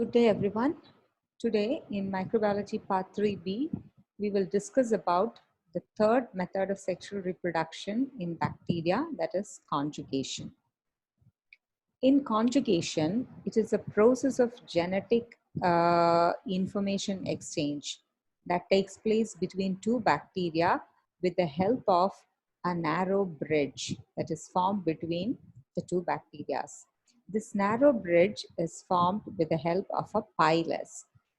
Good day, everyone. Today in Microbiology Part 3b, we will discuss about the third method of sexual reproduction in bacteria, that is conjugation. In conjugation, it is a process of genetic information exchange that takes place between two bacteria with the help of a narrow bridge that is formed between the two bacteria. This narrow bridge is formed with the help of a pilus.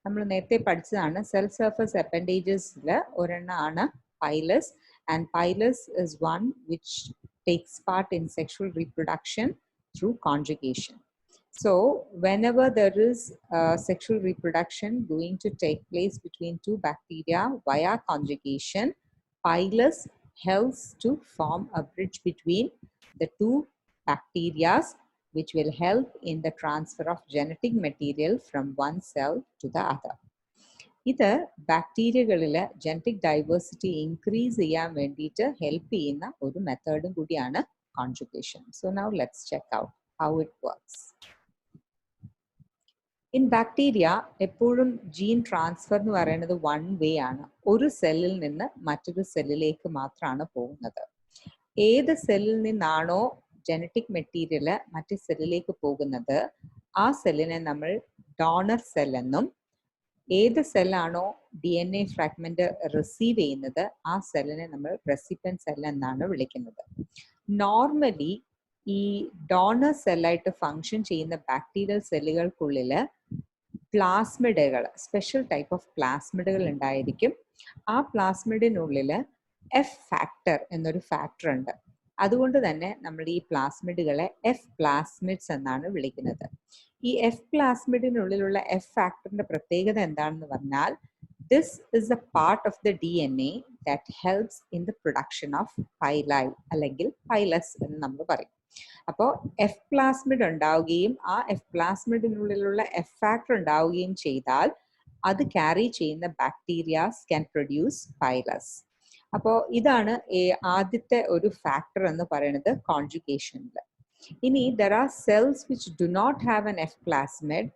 നമ്മൾ നേരത്തെ പഠിച്ചതാണ് cell surface അപ്പൻഡേജസിൽ ഒരെണ്ണമാണ് pilus, and pilus is one which takes part in sexual reproduction through conjugation. So whenever there is sexual reproduction going to take place between two bacteria via conjugation, pilus helps to form a bridge between the two bacteria, which will help in the transfer of genetic material from one cell to the other. ഇത് ബാക്ടീരിയകളിൽ genetic diversity increase ചെയ്യാൻ വേണ്ടിയിട്ട് help ചെയ്യുന്ന ഒരു മെത്തേഡും കൂടിയാണ് conjugation. So now let's check out how it works. In bacteria എപ്പോഴും gene transfer എന്ന് പറയുന്നത് one way ആണ്. ഒരു സെല്ലിൽ നിന്ന് മറ്റൊരു സെല്ലിലേക്ക് മാത്രമാണ് പോകുന്നത്. ഏത് സെല്ലിൽ നിന്നാണോ ജനറ്റിക് മെറ്റീരിയൽ മറ്റു സെല്ലിലേക്ക് പോകുന്നത്, ആ സെല്ലിനെ നമ്മൾ ഡോണർ സെൽ എന്നും, ഏത് സെല്ലാണോ DNA ഫ്രാഗ്മെന്റ് റിസീവ് ചെയ്യുന്നത് ആ സെല്ലിനെ നമ്മൾ റെസിപ്പിയന്റ് സെൽ എന്നാണ് വിളിക്കുന്നത്. നോർമലി ഈ ഡോണർ സെല്ലായിട്ട് ഫങ്ഷൻ ചെയ്യുന്ന ബാക്ടീരിയൽ സെല്ലുകൾക്കുള്ളിൽ പ്ലാസ്മിഡുകൾ, സ്പെഷ്യൽ ടൈപ്പ് ഓഫ് പ്ലാസ്മിഡുകൾ ഉണ്ടായിരിക്കും. ആ പ്ലാസ്മിഡിനുള്ളിൽ എഫ് ഫാക്ടർ എന്നൊരു ഫാക്ടർ ഉണ്ട്. അതുകൊണ്ട് തന്നെ നമ്മൾ ഈ പ്ലാസ്മിഡുകളെ എഫ് പ്ലാസ്മിഡ്സ് എന്നാണ് വിളിക്കുന്നത്. ഈ എഫ് പ്ലാസ്മിഡിനുള്ളിലുള്ള എഫ് ഫാക്ടറിന്റെ പ്രത്യേകത എന്താണെന്ന് പറഞ്ഞാൽ, this is a part of the DNA that helps in the production of pili അല്ലെങ്കിൽ പൈലസ് എന്ന് നമ്മൾ പറയും. അപ്പോൾ എഫ് പ്ലാസ്മിഡ് ഉണ്ടാവുകയും ആ എഫ് പ്ലാസ്മിഡിനുള്ളിലുള്ള എഫ് ഫാക്ടർ ഉണ്ടാവുകയും ചെയ്താൽ അത് ക്യാരി ചെയ്യുന്ന ബാക്ടീരിയാസ് ക്യാൻ പ്രൊഡ്യൂസ് പൈലസ്. അപ്പോൾ ഇതാണ് ആദ്യത്തെ ഒരു ഫാക്ടർ എന്ന് പറയുന്നത് കോൺജുഗേഷനിൽ. ഇനി there are cells which do not have an F plasmid,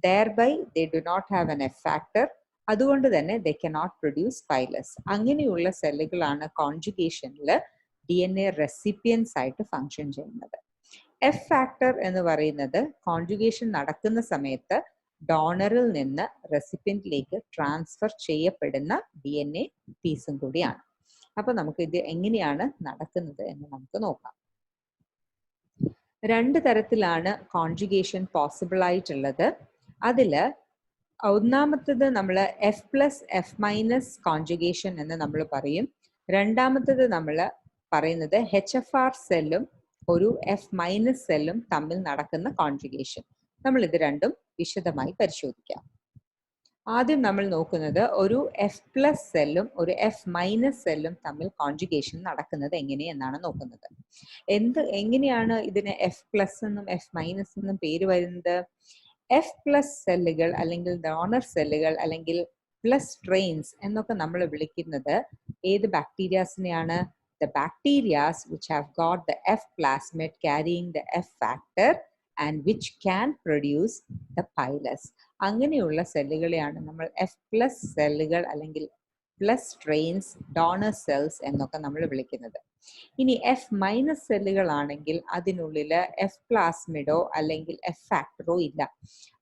thereby they do not have an F factor. അതുകൊണ്ട് തന്നെ they cannot produce pilus. അങ്ങനെയുള്ള സെല്ലുകളാണ് കോൺജുഗേഷനിൽ DNA റെസിപ്പിയൻസ് ആയിട്ട് ഫങ്ഷൻ ചെയ്യുന്നത്. എഫ് ഫാക്ടർ എന്ന് പറയുന്നത് കോൺജുഗേഷൻ നടക്കുന്ന സമയത്ത് ഡോണറിൽ നിന്ന് റെസിപ്പിയന്റിലേക്ക് ട്രാൻസ്ഫർ ചെയ്യപ്പെടുന്ന DNA പീസും കൂടിയാണ്. അപ്പൊ നമുക്ക് ഇത് എങ്ങനെയാണ് നടക്കുന്നത് എന്ന് നമുക്ക് നോക്കാം. രണ്ട് തരത്തിലാണ് കോൺജുഗേഷൻ പോസിബിൾ ആയിട്ടുള്ളത്. അതില് ഒന്നാമത്തത് നമ്മൾ F+F- കോൺജുഗേഷൻ എന്ന് നമ്മൾ പറയും. രണ്ടാമത്തത് നമ്മൾ പറയുന്നത് HFR സെല്ലും ഒരു F- സെല്ലും തമ്മിൽ നടക്കുന്ന കോൺജുഗേഷൻ. നമ്മൾ ഇത് രണ്ടും വിശദമായി പരിശോധിക്കാം. ആദ്യം നമ്മൾ നോക്കുന്നത് ഒരു F+ സെല്ലും ഒരു F- സെല്ലും തമ്മിൽ കോൺജുഗേഷൻ നടക്കുന്നത് എങ്ങനെയെന്നാണ് നോക്കുന്നത്. എങ്ങനെയാണ് ഇതിന് F+ എന്നും F- എന്നും പേര് വരുന്നത്? F+ സെല്ലുകൾ അല്ലെങ്കിൽ ഡോണർ സെല്ലുകൾ അല്ലെങ്കിൽ പ്ലസ് സ്ട്രെയിൻസ് എന്നൊക്കെ നമ്മൾ വിളിക്കുന്നത് ഏത് ബാക്ടീരിയാസിനെയാണ്? The bacterias which have got the F plasmid carrying the F factor and which can produce the pilus. അങ്ങനെയുള്ള സെല്ലുകളെയാണ് നമ്മൾ F+ സെല്ലുകൾ അല്ലെങ്കിൽ പ്ലസ് സ്ട്രെയിൻസ്, ഡോണർ സെൽസ് എന്നൊക്കെ നമ്മൾ വിളിക്കുന്നത്. ഇനി F- സെല്ലുകളാണെങ്കിൽ അതിനുള്ളിൽ F പ്ലാസ്മിഡോ അല്ലെങ്കിൽ F ഫാക്ടറോ ഇല്ല.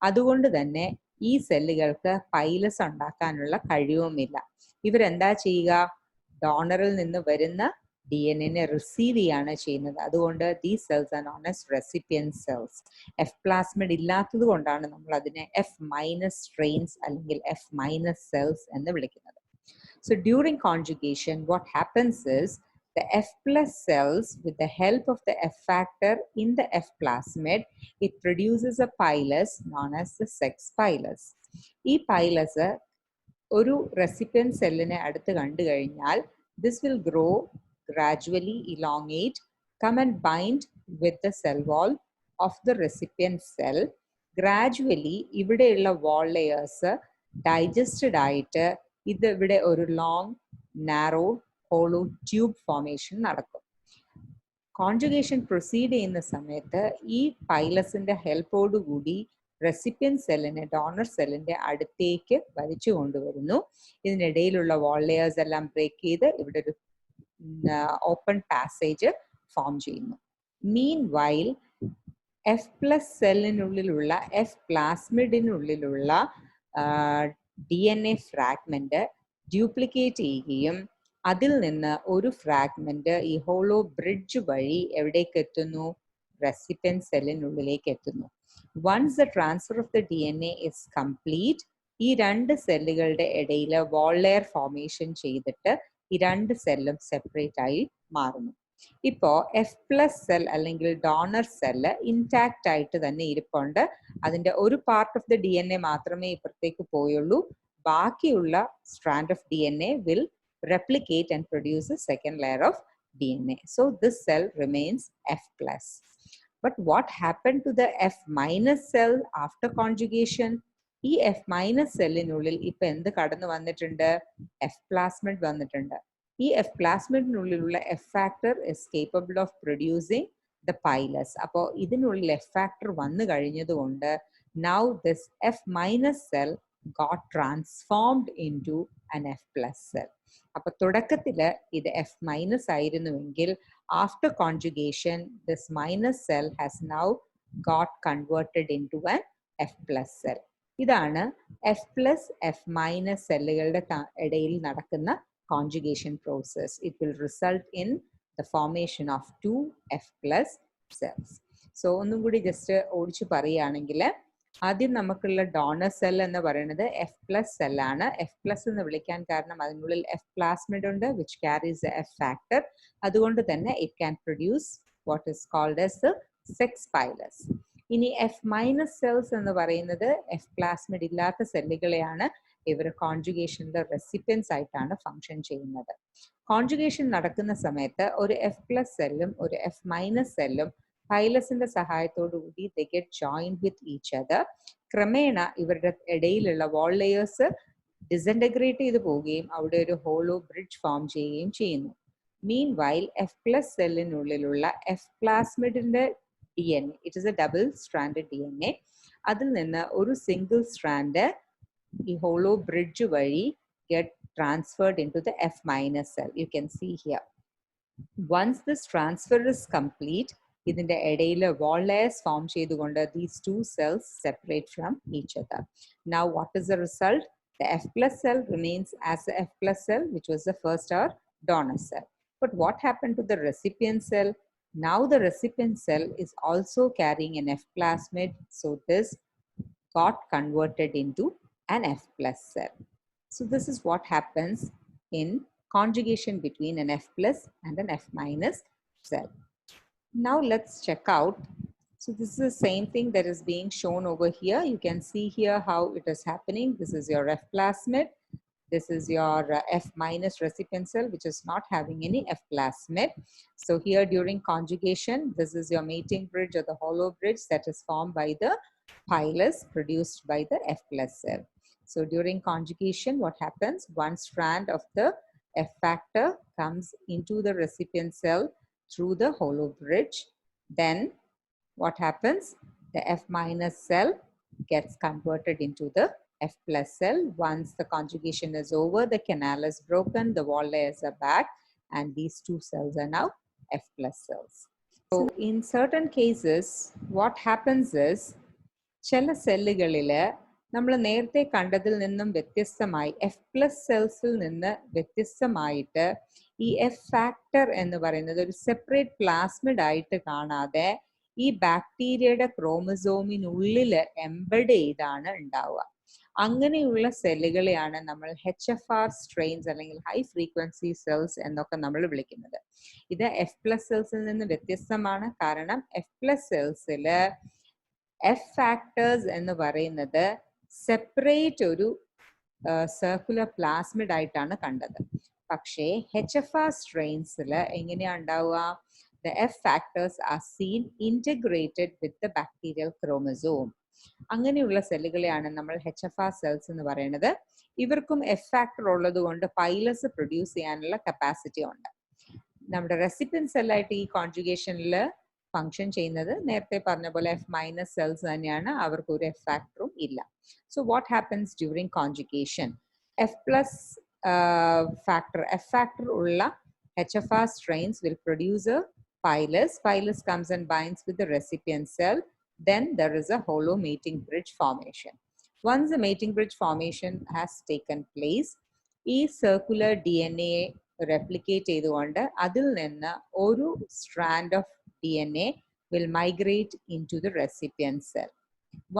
അതുകൊണ്ട് തന്നെ ഈ സെല്ലുകൾക്ക് പൈലസ് ഉണ്ടാക്കാനുള്ള കഴിവുമില്ല. ഇവരെന്താ ചെയ്യുക? ഡോണറിൽ നിന്ന് വരുന്ന DNA റിസീവ് ചെയ്യാണ് ചെയ്യുന്നത്. അതുകൊണ്ട് these cells are known as recipient cells. F plasmid ഇല്ലാത്തത് കൊണ്ടാണ് നമ്മൾ അതിനെ F- strains അല്ലെങ്കിൽ F- cells എന്ന് വിളിക്കുന്നത്. So during conjugation, what happens is the F+ cells, with the help of the F factor in the F plasmid, it produces a pilus known as the sex pilus. ഈ പൈലസ് ഒരു recipient സെല്ലിനെ അടുത്ത് കണ്ടു കഴിഞ്ഞാൽ this will grow, gradually elongate, come and bind with the cell wall of the recipient cell. Gradually ഇവിടെയുള്ള wall layers digested ആയിട്ട് ഇത് ഇവിടെ ഒരു long narrow hollow tube formation നടക്കും. കോൺജുഗേഷൻ പ്രൊസീഡ് ചെയ്യുന്ന സമയത്ത് ഈ പൈലസിന്റെ ഹെൽപ്പോടുകൂടി റെസിപ്പിയന്റ് സെല്ലിനെ ഡോണർ സെല്ലിന്റെ അടുത്തേക്ക് വലിച്ചു കൊണ്ടുവരുന്നു. ഇതിനിടയിലുള്ള വാൾ ലെയേഴ്സ് എല്ലാം ബ്രേക്ക് ചെയ്ത് ഇവിടെ ഒരു ഓപ്പൺ പാസേജ് ഫോം ചെയ്യുന്നു. മീൻ വൈൽ എഫ് പ്ലസ് സെല്ലിനുള്ളിലുള്ള എഫ് പ്ലാസ്മിഡിനുള്ളിലുള്ള DNA ഫ്രാഗ്മെന്റ് ഡ്യൂപ്ലിക്കേറ്റ് ചെയ്യുകയും അതിൽ നിന്ന് ഒരു ഫ്രാഗ്മെന്റ് ഈ ഹോളോ ബ്രിഡ്ജ് വഴി എവിടേക്ക് എത്തുന്നു? റെസിപ്പിയന്റ് സെല്ലിനുള്ളിലേക്ക് എത്തുന്നു. Once the transfer of the DNA is complete, ഈ രണ്ട് സെല്ലുകളുടെ ഇടയിൽ വാൾ ലെയർ ഫോർമേഷൻ ചെയ്തിട്ട് ഈ രണ്ട് സെല്ലും സെപ്പറേറ്റ് ആയി മാറുന്നു. ഇപ്പോൾ എഫ് പ്ലസ് സെൽ അല്ലെങ്കിൽ ഡോണർ സെല്ല് ഇൻടാക്റ്റ് ആയിട്ട് തന്നെ ഇരിപ്പുണ്ട്. അതിന്റെ ഒരു പാർട്ട് ഓഫ് ദ DNA മാത്രമേ ഇപ്പുറത്തേക്ക് പോയുള്ളൂ. ബാക്കിയുള്ള strand of DNA will replicate and produce a second layer of DNA. So this cell remains F plus. But what happened to the F minus cell after conjugation? ഈ F minus സെല്ലിനുള്ളിൽ ഇപ്പൊ എന്ത് കടന്നു വന്നിട്ടുണ്ട്? F plasmid വന്നിട്ടുണ്ട്. ഈ F പ്ലാസ്മിഡിനുള്ളിലുള്ള F factor is capable of producing the pilus. അപ്പോൾ ഇതിനുള്ളിൽ എഫ് ഫാക്ടർ വന്നു കഴിഞ്ഞതുകൊണ്ട് now this F minus cell got transformed into an F plus cell. അപ്പൊ തുടക്കത്തില് ഇത് എഫ് മൈനസ് ആയിരുന്നുവെങ്കിൽ after conjugation this minus cell has now got converted into an F plus cell. ഇതാണ് F plus F minus സെല്ലുകളുടെ ഇടയിൽ നടക്കുന്ന conjugation process. It will result in the formation of 2 F plus cells. So ഒന്നും കൂടി just ഓടിച്ചു പറയുകയാണെങ്കിൽ ആദ്യം നമുക്കുള്ള ഡോണർ സെൽ എന്ന് പറയുന്നത് എഫ് പ്ലസ് സെല്ലാണ്. എഫ് പ്ലസ് എന്ന് വിളിക്കാൻ കാരണം അതിനുള്ളിൽ എഫ് പ്ലാസ്മിഡ് ഉണ്ട് which carries the F factor. അതുകൊണ്ട് തന്നെ it can produce what is called as the sex pilus. ഇനി എഫ് മൈനസ് സെൽസ് എന്ന് പറയുന്നത് എഫ് പ്ലാസ്മിഡ് ഇല്ലാത്ത സെല്ലുകളെയാണ്. ഇവർ കോൺജുഗേഷന്റെ റെസിപ്പിയൻസ് ആയിട്ടാണ് ഫങ്ഷൻ ചെയ്യുന്നത്. കോൺജുഗേഷൻ നടക്കുന്ന സമയത്ത് ഒരു എഫ് പ്ലസ് സെല്ലും ഒരു എഫ് മൈനസ് സെല്ലും പൈലസിന്റെ സഹായത്തോടു കൂടി they get joined with each other. ക്രമേണ ഇവരുടെ ഇടയിലുള്ള വാൾ ലെയേഴ്സ് ഡിസൻറ്റഗ്രേറ്റ് ചെയ്ത് പോവുകയും അവിടെ ഒരു ഹോളോ ബ്രിഡ്ജ് ഫോം ചെയ്യുകയും ചെയ്യുന്നു. മീൻ വൈൽ എഫ് പ്ലസ് സെല്ലിനുള്ളിലുള്ള എഫ് പ്ലാസ്മിഡിന്റെ DNA, it is a double stranded DNA, അതിൽ നിന്ന് ഒരു സിംഗിൾ സ്ട്രാൻഡ് ഈ ഹോളോ ബ്രിഡ്ജ് വഴി get transferred into the F minus cell. You can see here. Once this transfer is complete, ഇതിന്റെ ഇടയിൽ wall layers form ചെയ്തുകൊണ്ട് these two cells separate from each other. Now what is the result? The F plus cell remains as a F plus cell, which was the first or donor cell. But what happened to the recipient cell? Now the recipient cell is also carrying an F plasmid, so this got converted into an F plus cell. So this is what happens in conjugation between an F plus and an F minus cell. Now let's check out. So this is the same thing that is being shown over here. You can see here how it is happening. This is your F plasmid. This is your F minus recipient cell, which is not having any F plasmid. So here during conjugation, this is your mating bridge or the hollow bridge that is formed by the pilus produced by the F plus cell. So during conjugation, what happens? One strand of the F factor comes into the recipient cell through the hollow bridge. Then what happens? The F minus cell gets converted into the F plus cell. Once the conjugation is over, the canal is broken, the wall layers are back, and these two cells are now F plus cells. So in certain cases, what happens is, ചില സെല്ലുകളിൽ നമ്മൾ നേരത്തെ കണ്ടതിൽ നിന്നും വ്യത്യസ്തമായി F plus സെൽസിൽ നിന്ന് വ്യത്യസ്തമായിട്ട് ഈ എഫ് ഫാക്ടർ എന്ന് പറയുന്നത് ഒരു സെപ്പറേറ്റ് പ്ലാസ്മിഡ് ആയിട്ട് കാണാതെ ഈ ബാക്ടീരിയയുടെ ക്രോമസോമിനുള്ളിൽ എംബഡ് ചെയ്താണ് ഉണ്ടാവുക. അങ്ങനെയുള്ള സെല്ലുകളെയാണ് നമ്മൾ HFR സ്ട്രെയിൻസ് അല്ലെങ്കിൽ ഹൈ ഫ്രീക്വൻസി സെൽസ് എന്നൊക്കെ നമ്മൾ വിളിക്കുന്നത്. ഇത് എഫ് പ്ലസ് സെൽസിൽ നിന്ന് വ്യത്യസ്തമാണ്. കാരണം എഫ് പ്ലസ് സെൽസിൽ എഫ് ഫാക്ടേഴ്സ് എന്ന് പറയുന്നത് സെപ്പറേറ്റ് ഒരു സർക്കുലർ പ്ലാസ്മിഡ് ആയിട്ടാണ് കണ്ടത്. പക്ഷേ HFR സ്ട്രെയിൻസിൽ എങ്ങനെയാ ഉണ്ടാവുക? The F factors are seen integrated with the bacterial chromosome. അങ്ങനെയുള്ള സെല്ലുകളെയാണ് നമ്മൾ HFR സെൽസ് എന്ന് പറയുന്നത്. ഇവർക്കും എഫ് ഫാക്ടർ ഉള്ളത് കൊണ്ട് പൈലസ് പ്രൊഡ്യൂസ് ചെയ്യാനുള്ള കപ്പാസിറ്റി ഉണ്ട്. നമ്മുടെ റെസിപ്പിയന്റ് സെല്ലായിട്ട് ഈ കോൺജുഗേഷനിൽ ഫങ്ഷൻ ചെയ്യുന്നത് നേരത്തെ പറഞ്ഞ പോലെ എഫ് മൈനസ് സെൽസ് തന്നെയാണ്, അവർക്ക് ഒരു എഫ് ഫാക്ടറും ഇല്ല. So what happens during conjugation? F plus F factor ഉള്ള HFR strains will produce a pilus. Pilus comes and binds with the recipient cell. Then there is a hollow mating bridge formation. Once the mating bridge formation has taken place, ഈ circular DNA replicate ചെയ്തുകൊണ്ട് അതിൽ നിന്ന് ഒരു strand of DNA will migrate into the recipient cell.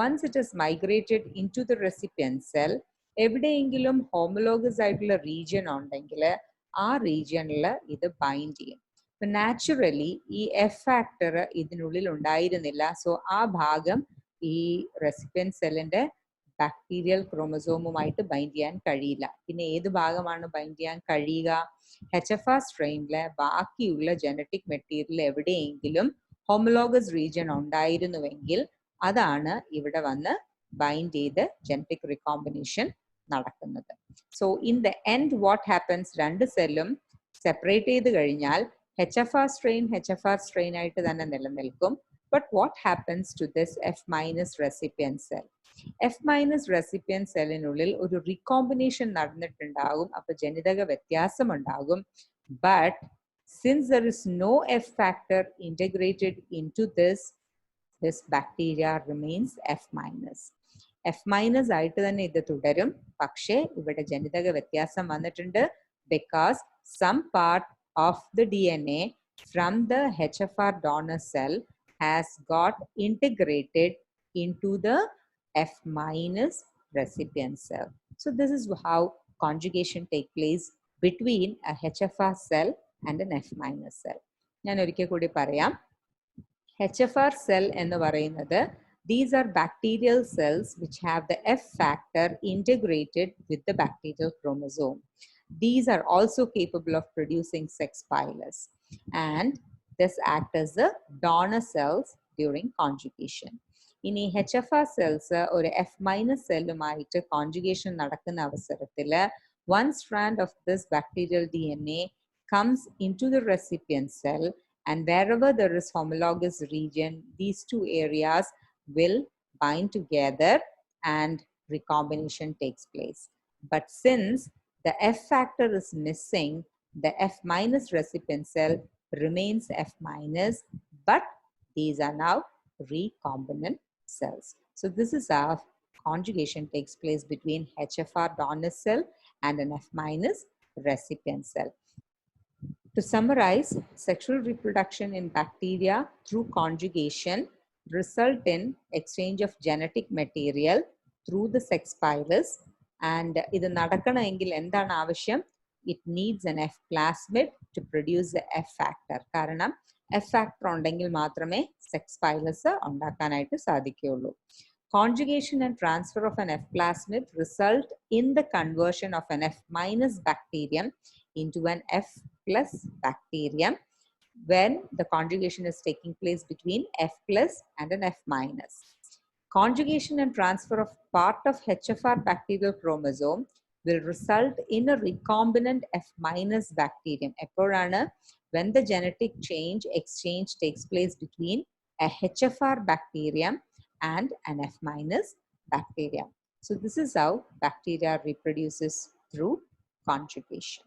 Once it is migrated into the recipient cell, എവിടെയെങ്കിലും homologous ആയിട്ടുള്ള region ഉണ്ടെങ്കിൽ ആ റീജിയനിൽ ഇത് ബൈൻഡ് ചെയ്യും. ഇപ്പൊ നാച്ചുറലി ഈ എഫ് ഫാക്ടർ ഇതിനുള്ളിൽ ഉണ്ടായിരുന്നില്ല. സോ ആ ഭാഗം ഈ റെസിപ്പിയന്റ് സെല്ലിന്റെ ബാക്ടീരിയൽ ക്രോമസോമുമായിട്ട് ബൈൻഡ് ചെയ്യാൻ കഴിയില്ല. പിന്നെ ഏത് ഭാഗമാണ് ബൈൻഡ് ചെയ്യാൻ കഴിയുക? HFR സ്ട്രെയിനിലെ ബാക്കിയുള്ള ജനറ്റിക് മെറ്റീരിയൽ എവിടെയെങ്കിലും ഹോമോലോഗസ് റീജിയൻ ഉണ്ടായിരുന്നുവെങ്കിൽ അതാണ് ഇവിടെ വന്ന് ബൈൻഡ് ചെയ്ത് ജനറ്റിക് റീകോമ്പിനേഷൻ നടക്കുന്നത്. So in the end what happens? രണ്ട് സെല്ലും സെപ്പറേറ്റ് ചെയ്ത് കഴിഞ്ഞാൽ HFR സ്ട്രെയിൻ ആയിട്ട് തന്നെ നിലനിൽക്കും. But what happens to this F minus recipient cell? F minus recipient സെല്ലിനുള്ളിൽ ഒരു റീകോമ്പിനേഷൻ നടന്നിട്ടുണ്ടാകും. അപ്പൊ ജനിതക വ്യത്യാസം ഉണ്ടാകും. But since there is no F factor integrated into this bacteria remains F minus. F minus ആയിട്ട് തന്നെ ഇത് തുടരും. പക്ഷേ ഇവിടെ ജനിതക വ്യത്യാസം വന്നിട്ടുണ്ട്. Because some part of the DNA from the HFR donor cell has got integrated into the F minus recipient cell. So this is how conjugation takes place between a HFR cell and an F minus cell. ഞാൻ ഒരിക്കൽ കൂടി പറയാം. HFR cell എന്ന് പറയുന്നത്, these are bacterial cells which have the F factor integrated with the bacterial chromosome. These are also capable of producing sex pilus, and this act as the donor cells during conjugation. ഇനി HFR cells ഒരു F minus സെല്ലുമായിട്ട് conjugation നടക്കുന്ന അവസരത്തിൽ one strand of this bacterial DNA comes into the recipient cell, and wherever there is homologous region, these two areas will bind together and recombination takes place. But since the F factor is missing, the F minus recipient cell remains F minus, but these are now recombinant cells. So this is how conjugation takes place between HFR donor cell and an F minus recipient cell. To summarize, sexual reproduction in bacteria through conjugation result in exchange of genetic material through the sex pilus. And ഇത് നടക്കണമെങ്കിൽ എന്താണ് ആവശ്യം? It needs an F plasmid to produce the F factor. കാരണം F factor ഉണ്ടെങ്കിൽ മാത്രമേ sex പൈലസ് ഉണ്ടാക്കാനായിട്ട് സാധിക്കുകയുള്ളൂ. Conjugation and transfer of an F plasmid result in the conversion of an F minus bacterium into an F plus bacterium when the conjugation is taking place between F plus and an F minus. Conjugation and transfer of part of HFR bacterial chromosome will result in a recombinant F minus bacterium. എപ്പോഴാണ്? When the genetic exchange takes place between a HFR bacterium and an F minus bacterium. So this is how bacteria reproduces through conjugation.